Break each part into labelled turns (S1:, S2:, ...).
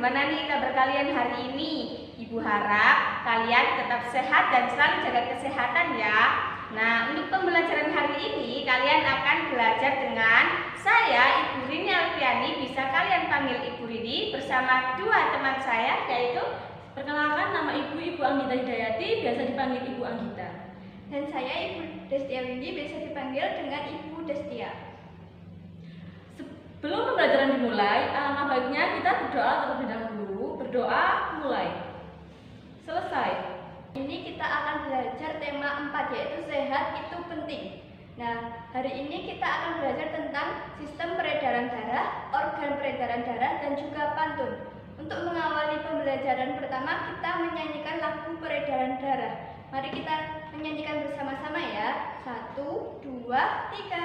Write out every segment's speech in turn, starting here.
S1: Gimana nih kabar kalian hari ini? Ibu harap kalian tetap sehat dan selalu jaga kesehatan ya. Nah, untuk pembelajaran hari ini kalian akan belajar dengan saya, Ibu Rini Alfiani. Bisa kalian panggil Ibu Rini bersama dua teman saya, yaitu
S2: perkenalkan, nama Ibu Anggita Hidayati, biasa dipanggil Ibu Anggita.
S3: Dan saya Ibu Destia Windy, biasa dipanggil dengan Ibu Destia.
S2: Sebelum pembelajaran dimulai, alangkah baiknya kita berdoa terlebih dahulu. Berdoa, mulai. Selesai.
S3: Ini kita akan belajar tema 4, yaitu sehat itu penting. Nah, hari ini kita akan belajar tentang sistem peredaran darah, organ peredaran darah, dan juga pantun. Untuk mengawali pembelajaran pertama, kita menyanyikan lagu peredaran darah. Mari kita menyanyikan bersama-sama ya. 1, 2, 3.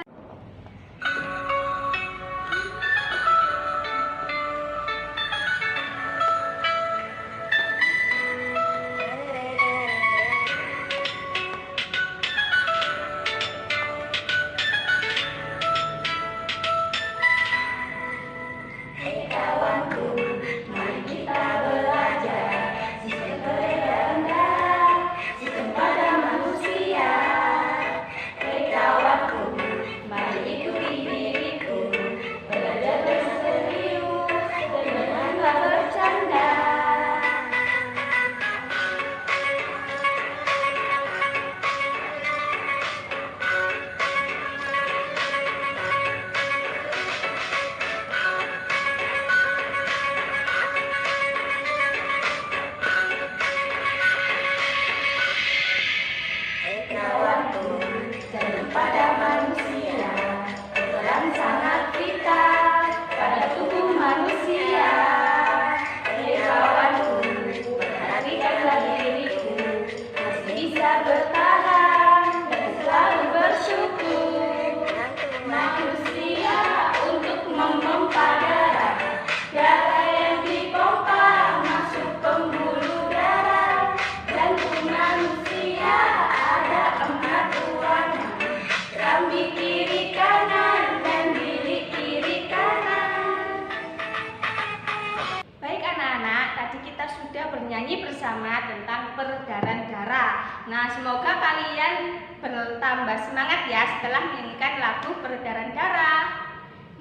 S1: Bernyanyi bersama tentang peredaran darah. Nah, semoga kalian bertambah semangat ya setelah menyanyikan lagu peredaran darah.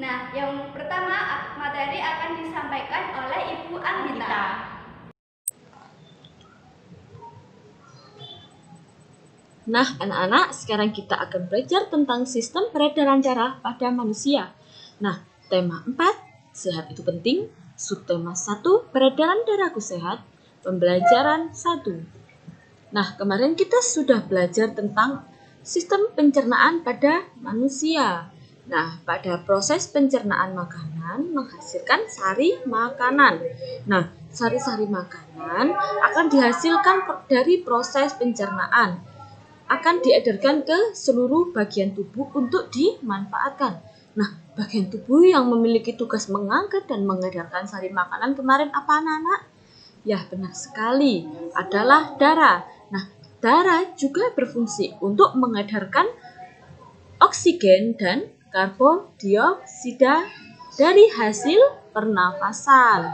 S3: Nah, yang pertama materi akan disampaikan oleh Ibu Anggita.
S4: Nah, anak-anak, sekarang kita akan belajar tentang sistem peredaran darah pada manusia. Nah, tema 4, sehat itu penting. Subtema 1, peredaran darahku sehat. Pembelajaran 1. Nah, kemarin kita sudah belajar tentang sistem pencernaan pada manusia. Nah, pada proses pencernaan makanan menghasilkan sari makanan. Nah, sari-sari makanan akan dihasilkan dari proses pencernaan. Akan diedarkan ke seluruh bagian tubuh untuk dimanfaatkan. Nah, bagian tubuh yang memiliki tugas mengangkat dan mengedarkan sari makanan kemarin apa, anak-anak? Ya, benar sekali, adalah darah. Nah, darah juga berfungsi untuk mengedarkan oksigen dan karbon dioksida dari hasil pernafasan.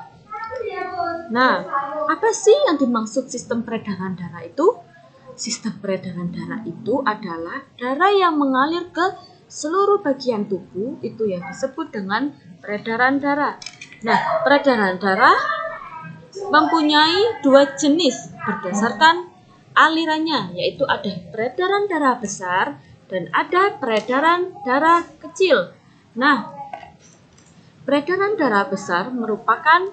S4: Nah, apa sih yang dimaksud sistem peredaran darah itu? Sistem peredaran darah itu adalah darah yang mengalir ke seluruh bagian tubuh, itu yang disebut dengan peredaran darah. Nah, peredaran darah mempunyai dua jenis berdasarkan alirannya, yaitu ada peredaran darah besar dan ada peredaran darah kecil. Nah, peredaran darah besar merupakan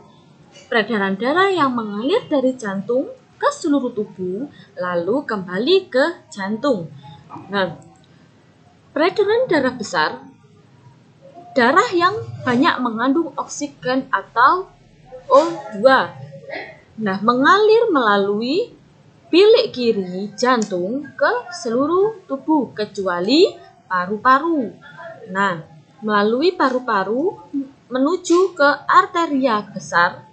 S4: peredaran darah yang mengalir dari jantung ke seluruh tubuh, lalu kembali ke jantung. Nah, peredaran darah besar, darah yang banyak mengandung oksigen atau O2. Nah, mengalir melalui bilik kiri jantung ke seluruh tubuh kecuali paru-paru. Nah, melalui paru-paru menuju ke arteria besar.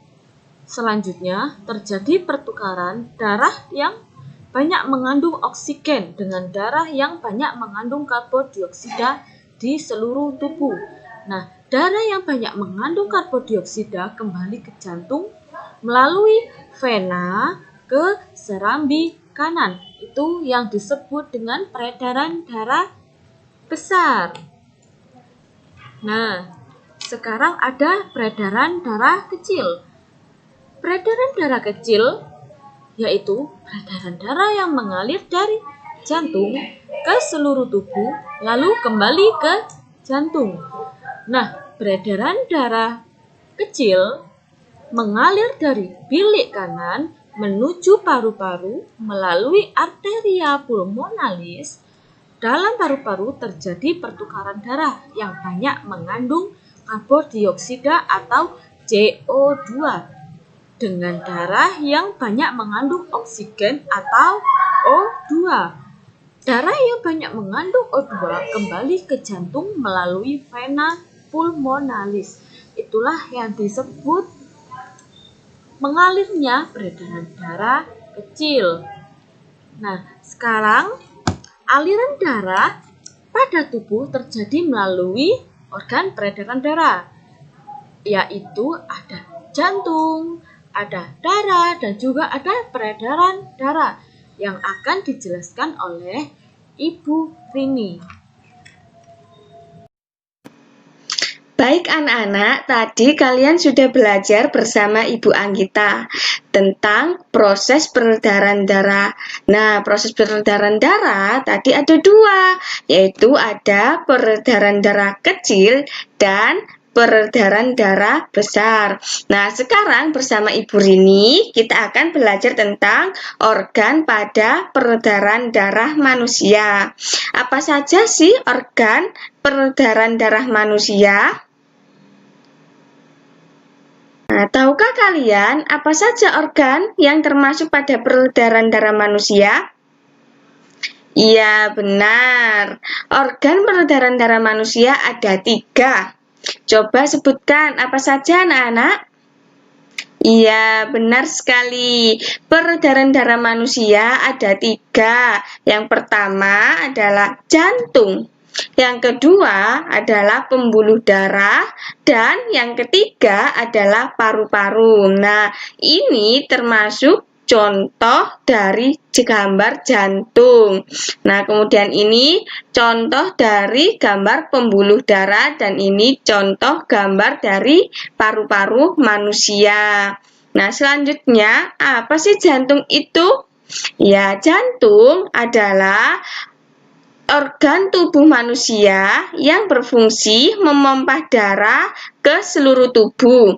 S4: Selanjutnya, terjadi pertukaran darah yang banyak mengandung oksigen dengan darah yang banyak mengandung karbon dioksida di seluruh tubuh. Nah, darah yang banyak mengandung karbon dioksida kembali ke jantung melalui vena ke serambi kanan. Itu yang disebut dengan peredaran darah besar. Nah, sekarang ada peredaran darah kecil. Peredaran darah kecil yaitu peredaran darah yang mengalir dari jantung ke seluruh tubuh lalu kembali ke jantung. Nah, peredaran darah kecil mengalir dari bilik kanan menuju paru-paru melalui arteria pulmonalis. Dalam paru-paru terjadi pertukaran darah yang banyak mengandung karbon dioksida atau CO2 dengan darah yang banyak mengandung oksigen atau O2. Darah yang banyak mengandung O2 kembali ke jantung melalui vena pulmonalis. Itulah yang disebut mengalirnya peredaran darah kecil. Nah, sekarang aliran darah pada tubuh terjadi melalui organ peredaran darah, yaitu ada jantung, ada darah, dan juga ada peredaran darah yang akan dijelaskan oleh Ibu Rini.
S1: Baik anak-anak, tadi kalian sudah belajar bersama Ibu Anggita tentang proses peredaran darah. Nah, proses peredaran darah tadi ada dua, yaitu ada peredaran darah kecil dan peredaran darah besar. Nah, sekarang bersama Ibu Rini kita akan belajar tentang organ pada peredaran darah manusia. Apa saja sih organ peredaran darah manusia? Nah, tahukah kalian apa saja organ yang termasuk pada peredaran darah manusia? Iya, benar. Organ peredaran darah manusia ada 3. Coba sebutkan apa saja anak-anak? Iya, benar sekali. Peredaran darah manusia ada 3. Yang pertama adalah jantung. Yang kedua adalah pembuluh darah, dan yang ketiga adalah paru-paru. Nah, ini termasuk contoh dari gambar jantung. Nah, kemudian ini contoh dari gambar pembuluh darah, dan ini contoh gambar dari paru-paru manusia. Nah, selanjutnya apa sih jantung itu? Ya, jantung adalah organ tubuh manusia yang berfungsi memompa darah ke seluruh tubuh.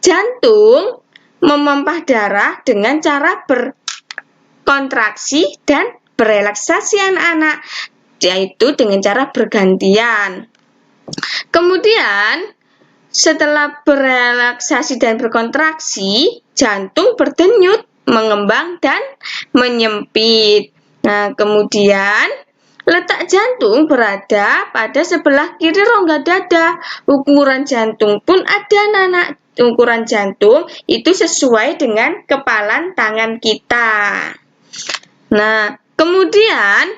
S1: Jantung memompa darah dengan cara berkontraksi dan berelaksasi anak-anak, yaitu dengan cara bergantian. Kemudian, setelah berelaksasi dan berkontraksi, jantung berdenyut, mengembang, dan menyempit. Nah, kemudian letak jantung berada pada sebelah kiri rongga dada. Ukuran jantung pun ada, anak-anak. Ukuran jantung itu sesuai dengan kepalan tangan kita. Nah, kemudian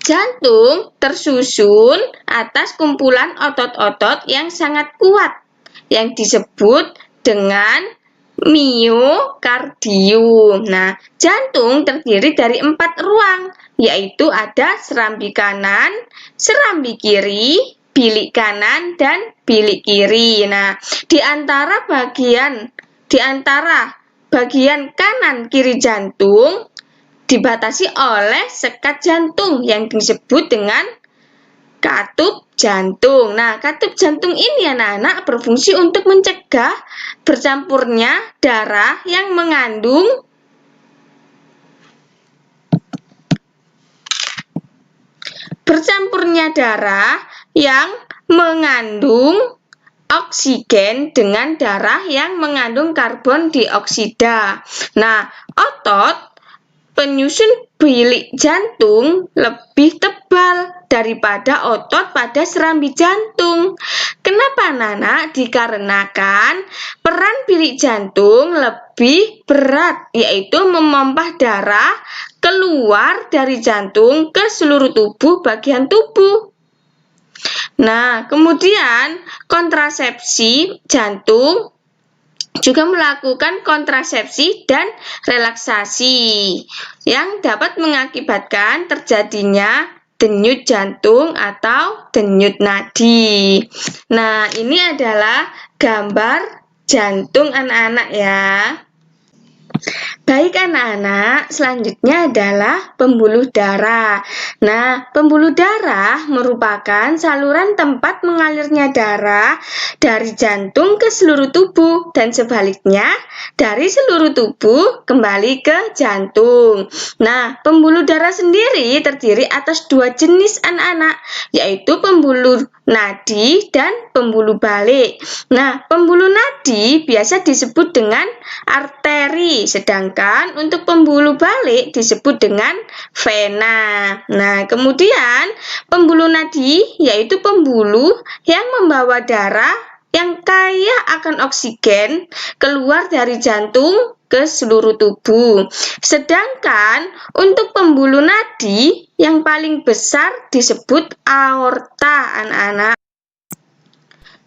S1: jantung tersusun atas kumpulan otot-otot yang sangat kuat yang disebut dengan miokardium. Nah, jantung terdiri dari 4 ruang, yaitu ada serambi kanan, serambi kiri, bilik kanan, dan bilik kiri. Nah, di antara bagian kanan kiri jantung dibatasi oleh sekat jantung yang disebut dengan katup jantung. Nah, katup jantung ini anak-anak berfungsi untuk mencegah bercampurnya darah yang mengandung oksigen dengan darah yang mengandung karbon dioksida. Nah, otot penyusun bilik jantung lebih tebal daripada otot pada serambi jantung. Kenapa, anak-anak? Dikarenakan peran bilik jantung lebih berat, yaitu memompa darah keluar dari jantung ke seluruh tubuh bagian tubuh. Nah, kemudian kontrasepsi jantung juga melakukan kontrasepsi dan relaksasi yang dapat mengakibatkan terjadinya denyut jantung atau denyut nadi. Nah, ini adalah gambar jantung anak-anak ya. Baik anak-anak, selanjutnya adalah pembuluh darah. Nah, pembuluh darah merupakan saluran tempat mengalirnya darah dari jantung ke seluruh tubuh dan sebaliknya dari seluruh tubuh kembali ke jantung. Nah, pembuluh darah sendiri terdiri atas dua jenis anak-anak, yaitu pembuluh nadi dan pembuluh balik. Nah, pembuluh nadi biasa disebut dengan arteri, sedangkan untuk pembuluh balik disebut dengan vena. Nah, kemudian pembuluh nadi yaitu pembuluh yang membawa darah yang kaya akan oksigen keluar dari jantung ke seluruh tubuh. Sedangkan untuk pembuluh nadi yang paling besar disebut aorta, anak-anak.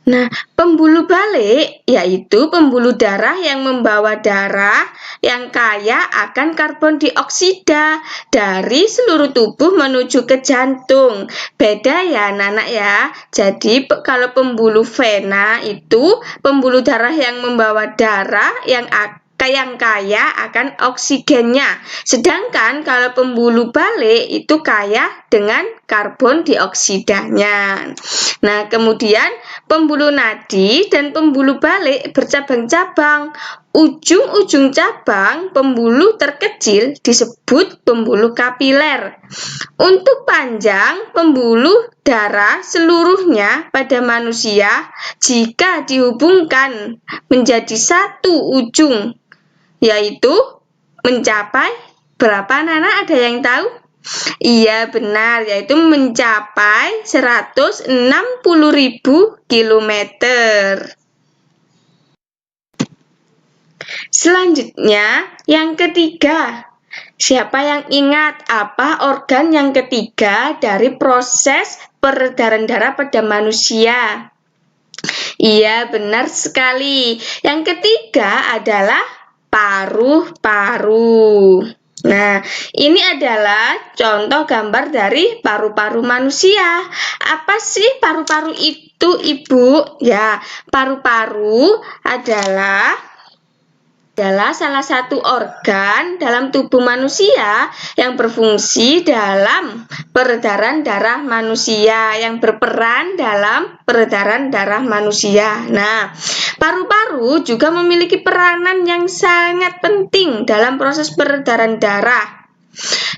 S1: Nah, pembuluh balik yaitu pembuluh darah yang membawa darah yang kaya akan karbon dioksida dari seluruh tubuh menuju ke jantung. Beda ya anak-anak ya. Jadi kalau pembuluh vena itu pembuluh darah yang membawa darah yang kaya akan oksigennya. Sedangkan kalau pembuluh balik itu kaya dengan karbon dioksidanya. Nah, kemudian pembuluh nadi dan pembuluh balik bercabang-cabang. Ujung-ujung cabang pembuluh terkecil disebut pembuluh kapiler. Untuk panjang pembuluh darah seluruhnya pada manusia jika dihubungkan menjadi satu ujung, yaitu mencapai berapa anak-anak, ada yang tahu? Iya benar, yaitu mencapai 160.000 kilometer. Selanjutnya, yang ketiga. Siapa yang ingat apa organ yang ketiga dari proses peredaran darah pada manusia? Iya, benar sekali. Yang ketiga adalah paru-paru. Nah, ini adalah contoh gambar dari paru-paru manusia. Apa sih paru-paru itu, Ibu? Ya, paru-paru adalah salah satu organ dalam tubuh manusia yang berfungsi dalam peredaran darah manusia, yang berperan dalam peredaran darah manusia. Nah, paru-paru juga memiliki peranan yang sangat penting dalam proses peredaran darah.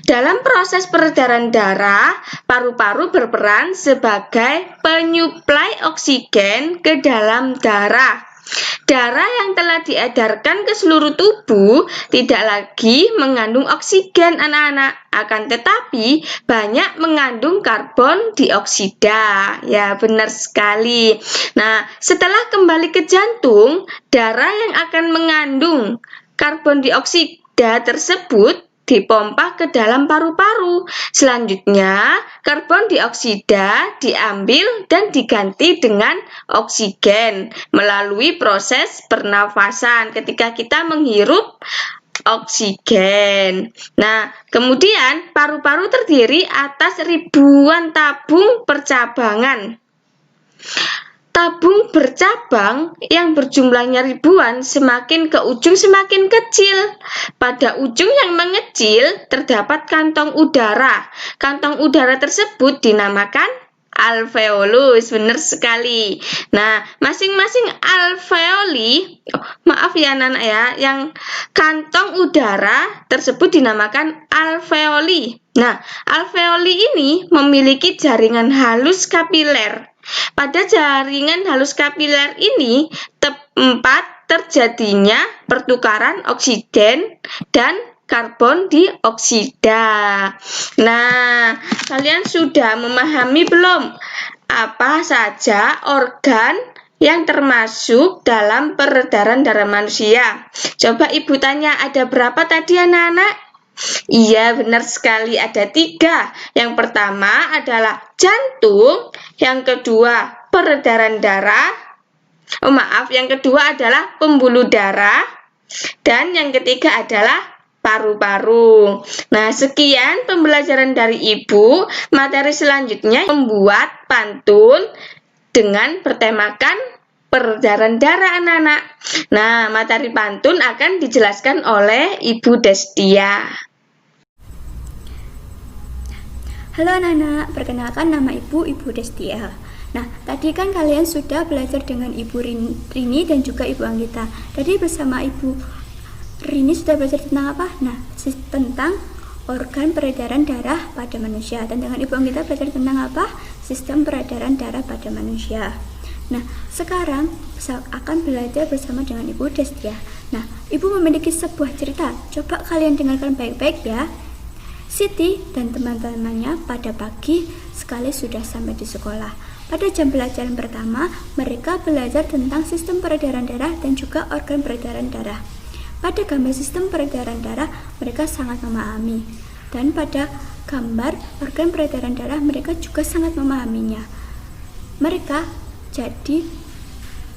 S1: Dalam proses peredaran darah, paru-paru berperan sebagai penyuplai oksigen ke dalam darah. Darah yang telah diedarkan ke seluruh tubuh tidak lagi mengandung oksigen anak-anak, akan tetapi banyak mengandung karbon dioksida. Ya, benar sekali. Nah, setelah kembali ke jantung, darah yang akan mengandung karbon dioksida tersebut dipompa ke dalam paru-paru. Selanjutnya, karbon dioksida diambil dan diganti dengan oksigen melalui proses pernafasan ketika kita menghirup oksigen. Nah, kemudian paru-paru terdiri atas ribuan tabung percabangan. Tabung bercabang yang berjumlahnya ribuan semakin ke ujung semakin kecil. Pada ujung yang mengecil terdapat kantong udara. Kantong udara tersebut dinamakan alveolus. Benar sekali. Nah, masing-masing alveoli, maaf ya anak-anak ya, yang kantong udara tersebut dinamakan alveoli. Nah, alveoli ini memiliki jaringan halus kapiler. Pada jaringan halus kapiler ini tempat terjadinya pertukaran oksigen dan karbon dioksida. Nah, kalian sudah memahami belum apa saja organ yang termasuk dalam peredaran darah manusia? Coba Ibu tanya, ada berapa tadi anak-anak? Iya, benar sekali, ada 3. Yang pertama adalah jantung, yang kedua peredaran darah, Yang kedua adalah pembuluh darah dan yang ketiga adalah paru-paru. Nah, sekian pembelajaran dari Ibu. Materi selanjutnya membuat pantun dengan bertemakan peredaran darah anak-anak. Nah, materi pantun akan dijelaskan oleh Ibu Destia.
S3: Halo anak-anak, perkenalkan nama Ibu Destia. Nah, tadi kan kalian sudah belajar dengan Ibu Rini dan juga Ibu Anggita. Tadi bersama Ibu Rini sudah belajar tentang apa? Nah, tentang organ peredaran darah pada manusia. Dan dengan Ibu Anggita belajar tentang apa? Sistem peredaran darah pada manusia. Nah, sekarang akan belajar bersama dengan Ibu Destia. Nah, Ibu memiliki sebuah cerita. Coba kalian dengarkan baik-baik ya. Siti dan teman-temannya pada pagi sekali sudah sampai di sekolah. Pada jam pelajaran pertama, mereka belajar tentang sistem peredaran darah dan juga organ peredaran darah. Pada gambar sistem peredaran darah, mereka sangat memahami. Dan pada gambar organ peredaran darah, mereka juga sangat memahaminya. Mereka jadi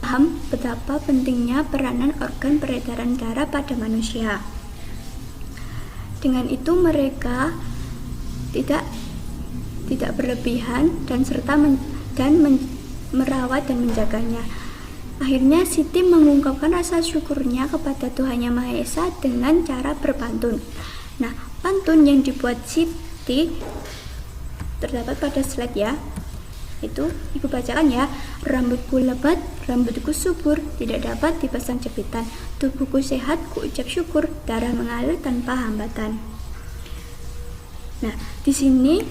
S3: paham betapa pentingnya peranan organ peredaran darah pada manusia. Dengan itu mereka tidak berlebihan dan serta merawat dan menjaganya. Akhirnya Siti mengungkapkan rasa syukurnya kepada Tuhan Yang Maha Esa dengan cara berpantun. Nah, pantun yang dibuat Siti terdapat pada slide ya. Itu Ibu bacakan ya. Rambutku lebat, rambutku subur, tidak dapat dipasang jepitan. Tubuhku sehat, ku ucap syukur, darah mengalir tanpa hambatan. Nah, di sini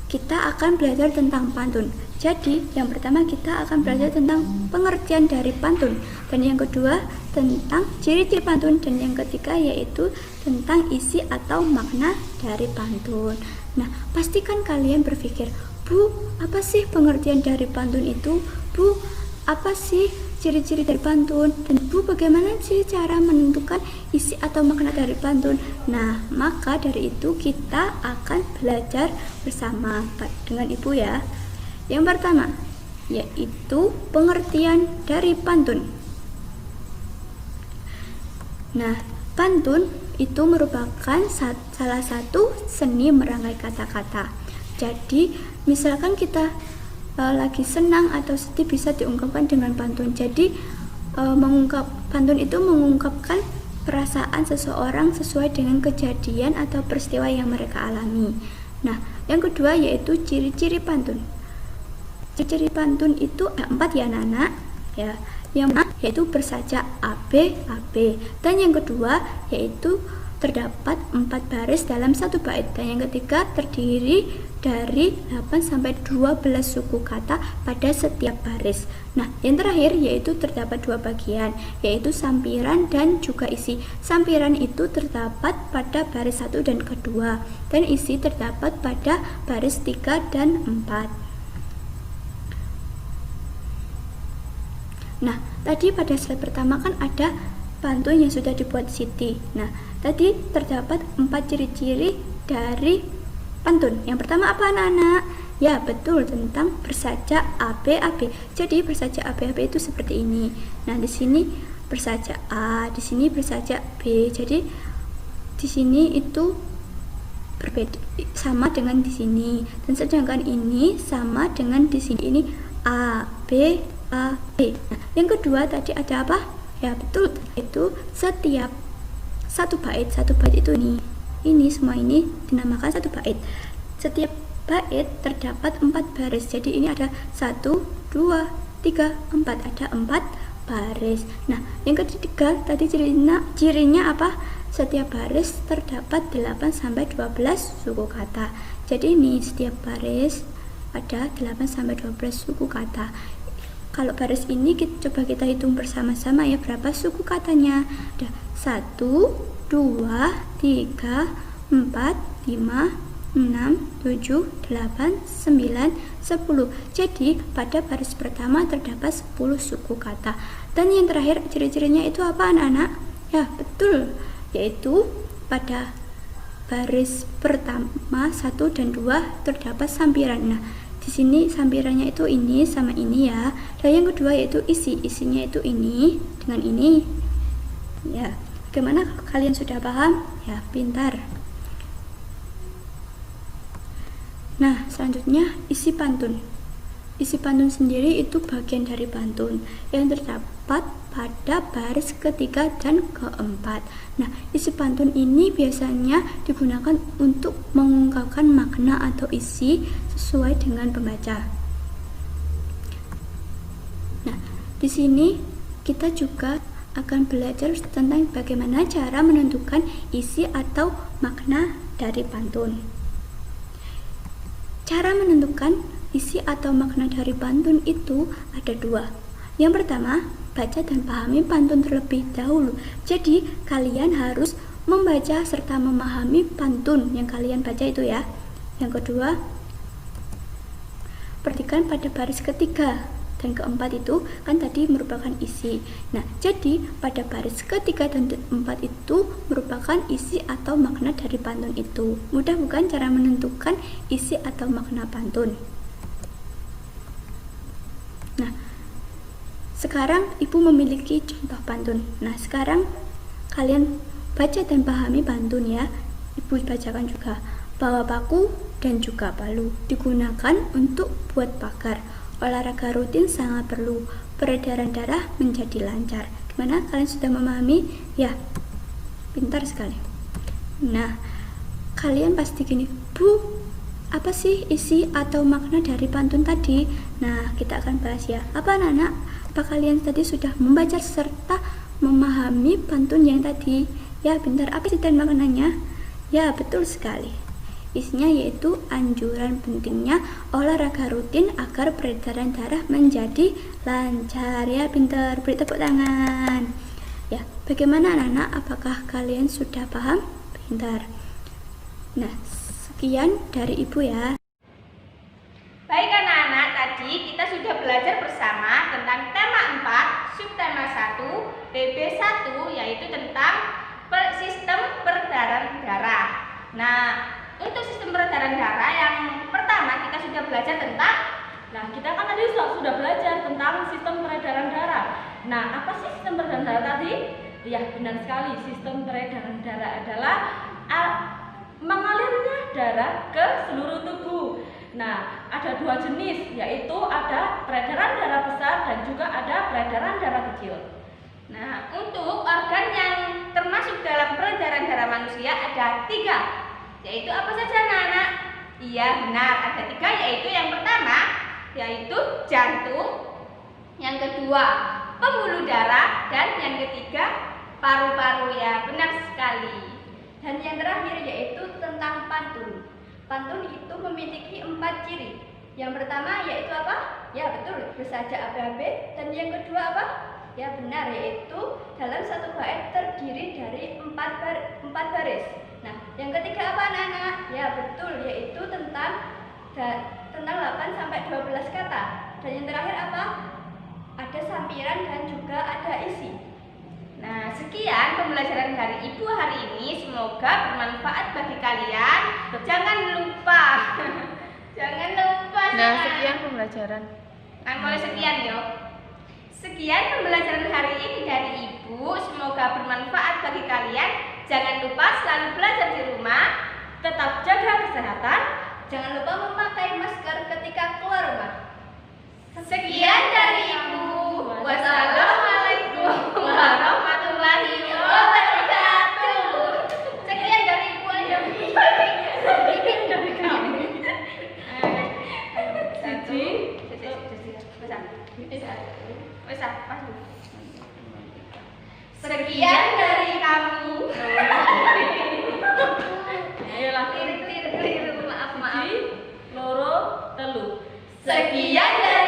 S3: kita akan belajar tentang pantun. Jadi, yang pertama kita akan belajar tentang pengertian dari pantun, dan yang kedua tentang ciri-ciri pantun, dan yang ketiga yaitu tentang isi atau makna dari pantun. Nah, pastikan kalian berpikir, Bu, apa sih pengertian dari pantun itu? Bu, apa sih ciri-ciri dari pantun? Dan Bu, bagaimana sih cara menentukan isi atau makna dari pantun? Nah, maka dari itu kita akan belajar bersama dengan Ibu ya. Yang pertama, yaitu pengertian dari pantun. Nah, pantun itu merupakan salah satu seni merangkai kata-kata. Jadi, misalkan kita lagi senang atau sedih bisa diungkapkan dengan pantun. Jadi, pantun itu mengungkapkan perasaan seseorang sesuai dengan kejadian atau peristiwa yang mereka alami. Nah, yang kedua yaitu ciri-ciri pantun. Ciri-ciri pantun itu ada 4 ya anak-anak ya. Yang pertama yaitu bersajak AB. Dan yang kedua yaitu terdapat 4 baris dalam satu bait. Dan yang ketiga terdiri dari 8 sampai 12 suku kata pada setiap baris. Nah, yang terakhir yaitu terdapat 2 bagian, yaitu sampiran dan juga isi. Sampiran itu terdapat pada baris 1 dan kedua, dan isi terdapat pada baris 3 dan 4. Nah, tadi pada slide pertama kan ada pantun yang sudah dibuat Siti. Nah, tadi terdapat 4 ciri-ciri dari pantun. Yang pertama apa anak-anak? Ya, betul, tentang bersajak AB. Jadi bersajak AB itu seperti ini. Nah, di sini bersajak A, di sini bersajak B. Jadi di sini itu berbeda sama dengan di sini. Dan sedangkan ini sama dengan di sini. Ini A, B. Nah, yang kedua tadi ada apa? Ya, betul, itu setiap satu bait itu ini semua ini dinamakan satu bait. Setiap bait terdapat 4 baris. Jadi ini ada 1, 2, 3, 4, ada 4 baris. Nah, yang ketiga tadi cirinya apa? Setiap baris terdapat 8 sampai 12 suku kata. Jadi ini setiap baris ada 8 sampai 12 suku kata. Kalau baris ini coba kita hitung bersama-sama ya, berapa suku katanya. Ada 1, 2, 3, 4, 5, 6, 7, 8, 9, 10. Jadi pada baris pertama terdapat 10 suku kata. Dan yang terakhir ciri-cirinya itu apa anak-anak? Ya, betul, yaitu pada baris pertama 1 dan 2 terdapat sampiran. Nah, di di sini sampirannya itu ini sama ini ya. Dan yang kedua yaitu isinya itu ini dengan ini. Ya, bagaimana kalian sudah paham? Ya, pintar. Nah, selanjutnya isi pantun. Isi pantun sendiri itu bagian dari pantun yang terdapat pada baris ketiga dan keempat. Nah, isi pantun ini biasanya digunakan untuk mengungkapkan makna atau isi sesuai dengan pembaca. Nah, di sini kita juga akan belajar tentang bagaimana cara menentukan isi atau makna dari pantun. Cara menentukan isi atau makna dari pantun itu ada dua. Yang pertama, baca dan pahami pantun terlebih dahulu. Jadi, kalian harus membaca serta memahami pantun yang kalian baca itu ya. Yang kedua, perhatikan pada baris ketiga dan keempat itu kan tadi merupakan isi. Nah, jadi pada baris ketiga dan keempat itu merupakan isi atau makna dari pantun itu. Mudah bukan cara menentukan isi atau makna pantun? Nah, sekarang Ibu memiliki contoh pantun. Nah, sekarang kalian baca dan pahami pantun ya. Ibu bacakan juga. Bawa paku dan juga palu digunakan untuk buat pagar. Olahraga rutin sangat perlu. Peredaran darah menjadi lancar. Gimana? Kalian sudah memahami? Ya, pintar sekali. Nah, kalian pasti gini, Bu, apa sih isi atau makna dari pantun tadi? Nah, kita akan bahas ya. Apa anak-anak? Apa kalian tadi sudah membaca serta memahami pantun yang tadi? Ya, pintar. Apa sih dan maknanya? Ya, betul sekali. Isinya yaitu anjuran pentingnya olahraga rutin agar peredaran darah menjadi lancar. Ya, pintar. Beri tepuk tangan. Ya, bagaimana anak-anak? Apakah kalian sudah paham? Pintar. Nah, sekian dari Ibu ya.
S1: Baik anak-anak, tadi kita sudah belajar bersama tentang tema 4, subtema 1, BB1, yaitu tentang sistem peredaran darah. Nah, untuk sistem peredaran darah yang pertama kita sudah belajar tentang,
S2: kita kan tadi sudah belajar tentang sistem peredaran darah. Nah, apa sih sistem peredaran darah tadi? Ya, benar sekali. Sistem peredaran darah adalah mengalirnya darah ke seluruh tubuh. Nah, ada dua jenis, yaitu ada peredaran darah besar dan juga ada peredaran darah kecil.
S1: Nah, untuk organ yang termasuk dalam peredaran darah manusia ada 3, yaitu apa saja anak-anak? Iya, benar, ada 3, yaitu yang pertama, yaitu jantung, yang kedua, pembuluh darah, dan yang ketiga, paru-paru. Ya, benar sekali.
S3: Dan yang terakhir yaitu tentang pantun. Pantun itu memiliki 4 ciri. Yang pertama yaitu apa? Ya betul, bersaja ABAB. Dan yang kedua apa? Ya benar, yaitu dalam satu bait terdiri dari 4 baris. Nah, yang ketiga apa anak-anak? Ya betul, yaitu tentang 8-12 kata. Dan yang terakhir apa? Ada sampiran dan juga ada isi.
S1: Nah, sekian pembelajaran dari Ibu hari ini. Semoga bermanfaat bagi kalian. Jangan lupa. Jangan lupa.
S5: Nah, sekian pembelajaran.
S1: Mulai sekian yo. Sekian pembelajaran hari ini dari Ibu. Semoga bermanfaat bagi kalian. Jangan lupa selalu belajar di rumah. Tetap jaga kesehatan.
S3: Jangan lupa memakai masker ketika keluar rumah.
S1: Sekian dari Ibu. Wassalamualaikum warahmatullahi wabarakatuh. Sekian dari Ibu aja.
S2: Dari kami. Siji.
S1: Sekian dari kamu.
S2: Ayolah.
S3: Keliru, maaf.
S2: Siji, loro, telu.
S1: Sekian dari